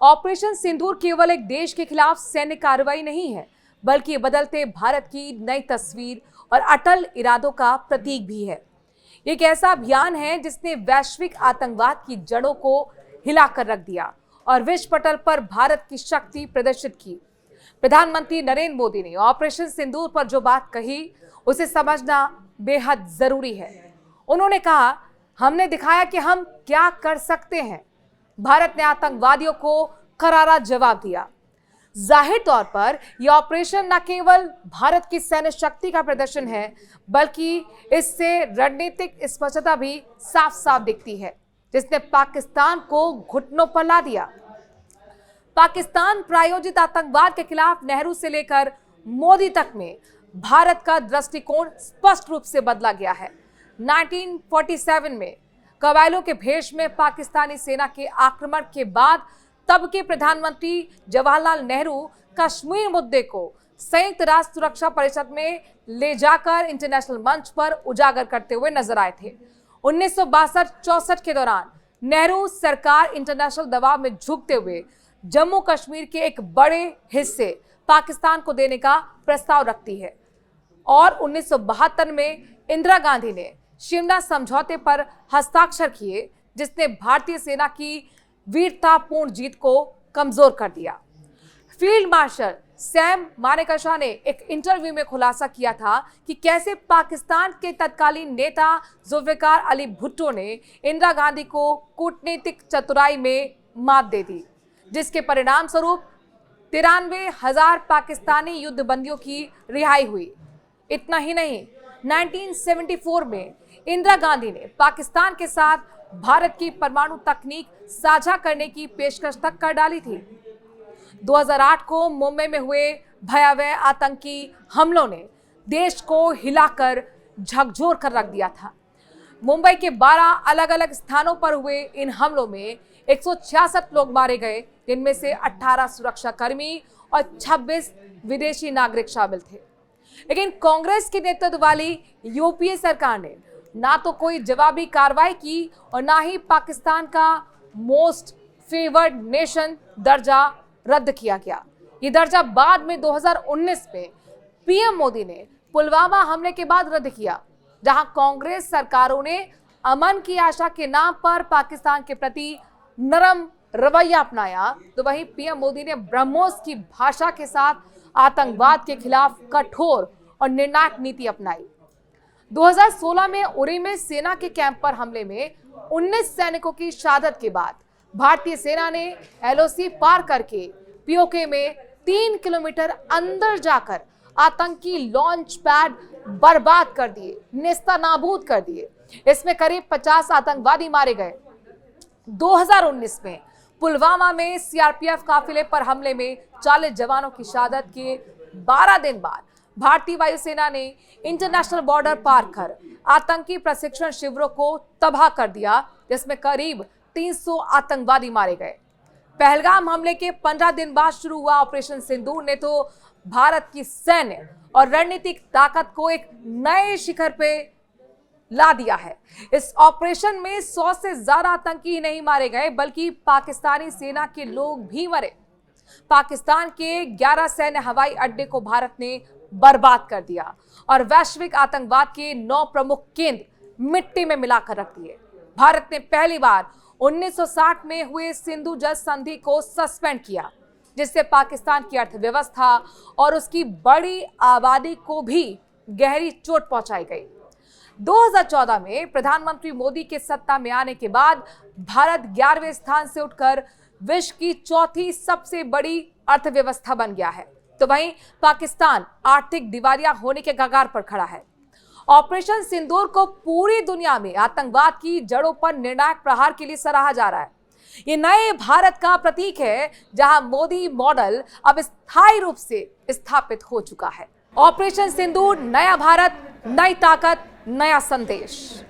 Operation सिंदूर केवल एक देश के खिलाफ सैन्य कार्रवाई नहीं है, बल्कि बदलते भारत की नई तस्वीर और अटल इरादों का प्रतीक भी है। एक ऐसा अभियान है जिसने वैश्विक आतंकवाद की जड़ों को हिलाकर रख दिया और विश्व पटल पर भारत की शक्ति प्रदर्शित की। प्रधानमंत्री नरेंद्र मोदी ने ऑपरेशन सिंदूर पर जो बात कही, उसे समझना बेहद जरूरी है। उन्होंने कहा, हमने दिखाया कि हम क्या कर सकते हैं। भारत ने आतंकवादियों को करारा जवाब दिया। जाहिर तौर पर यह ऑपरेशन न केवल भारत की सैन्य शक्ति का प्रदर्शन है, बल्कि इससे रणनीतिक स्पष्टता भी साफ साफ दिखती है, जिसने पाकिस्तान को घुटनों पर ला दिया। पाकिस्तान प्रायोजित आतंकवाद के खिलाफ नेहरू से लेकर मोदी तक में भारत का दृष्टिकोण स्पष्ट रूप से बदला गया है। 1947 में कबायलों के भेष में पाकिस्तानी सेना के आक्रमण के बाद तब के प्रधानमंत्री जवाहरलाल नेहरू कश्मीर मुद्दे को संयुक्त राष्ट्र सुरक्षा परिषद में ले जाकर इंटरनेशनल मंच पर उजागर करते हुए नजर आए थे। 1962-64 के दौरान नेहरू सरकार इंटरनेशनल दबाव में झुकते हुए जम्मू कश्मीर के एक बड़े हिस्से पाकिस्तान को देने का प्रस्ताव रखती है और 1972 में इंदिरा गांधी ने शिमला समझौते पर हस्ताक्षर किए, जिसने भारतीय सेना की वीरतापूर्ण जीत को कमजोर कर दिया। फील्ड मार्शल सैम मानेकशॉ ने एक इंटरव्यू में खुलासा किया था कि कैसे पाकिस्तान के तत्कालीन नेता जुल्फिकार अली भुट्टो ने इंदिरा गांधी को कूटनीतिक चतुराई में मात दे दी, जिसके परिणाम स्वरूप 93,000 पाकिस्तानी युद्धबंदियों की रिहाई हुई। इतना ही नहीं, 1974 में इंदिरा गांधी ने पाकिस्तान के साथ भारत की परमाणु तकनीक साझा करने की पेशकश तक कर डाली थी। 2008 को मुंबई में हुए भयावह आतंकी हमलों ने देश को हिलाकर झकझोर कर रख दिया था। मुंबई के 12 अलग अलग स्थानों पर हुए इन हमलों में 166 लोग मारे गए, जिनमें से 18 सुरक्षाकर्मी और 26 विदेशी नागरिक शामिल थे। लेकिन कांग्रेस के नेतृत्व वाली यूपीए सरकार ने ना तो कोई जवाबी कार्रवाई की और ना ही पाकिस्तान का मोस्ट फेवर्ड नेशन दर्जा रद्द किया गया। ये दर्जा बाद में 2019 में पीएम मोदी ने पुलवामा हमले के बाद रद्द किया, जहां कांग्रेस सरकारों ने अमन की आशा के नाम पर पाकिस्तान के प्रति नरम रवैया अपनाया, तो वहीं पीएम मोदी ने ब्रह्मोस की भाषा के साथ आतंकवाद के खिलाफ कठोर और निर्णायक नीति अपनाई। 2016 में उरी में सेना के कैंप पर हमले में 19 सैनिकों की शहादत के बाद भारतीय सेना ने एलओसी पार करके पीओके में 3 किलोमीटर अंदर जाकर आतंकी लॉन्च पैड बर्बाद कर दिए, नेस्तनाबूद कर दिए। इसमें करीब 50 आतंकवादी मारे गए। 2019 में पुलवामा में सीआरपीएफ काफिले पर हमले में 40 जवानों की शहादत के 12 दिन बाद भारतीय वायुसेना ने इंटरनेशनल बॉर्डर पार कर आतंकी प्रशिक्षण शिविरों को तबाह कर दिया, जिसमें करीब 300 आतंकवादी मारे गए। पहलगाम हमले के 15 दिन बाद शुरू हुआ ऑपरेशन सिंदूर ने तो भारत की सैन्य और रणनीतिक ताकत को एक नए शिखर पे ला दिया है। इस ऑपरेशन में 100 से ज्यादा आतंकी ही नहीं मारे गए, बल्कि पाकिस्तानी सेना के लोग भी मरे। पाकिस्तान के 11 सैन्य हवाई अड्डे को भारत ने बर्बाद कर दिया और वैश्विक आतंकवाद के 9 प्रमुख केंद्र मिट्टी में मिलाकर रख दिए। भारत ने पहली बार 1960 में हुए सिंधु जल संधि को सस्पेंड किया, जिससे पाकिस्तान की अर्थव्यवस्था और उसकी बड़ी आबादी को भी गहरी चोट पहुंचाई गई। 2014 में प्रधानमंत्री मोदी के सत्ता में आने के बाद भारत 11वें स्थान से उठकर विश्व की चौथी सबसे बड़ी अर्थव्यवस्था बन गया है, तो वहीं पाकिस्तान आर्थिक दिवालिया होने के कगार पर खड़ा है। ऑपरेशन सिंदूर को पूरी दुनिया में आतंकवाद की जड़ों पर निर्णायक प्रहार के लिए सराहा जा रहा है। ये नए भारत का प्रतीक है, जहां मोदी मॉडल अब स्थायी रूप से स्थापित हो चुका है। ऑपरेशन सिंदूर, नया भारत, नई ताकत, नया संदेश।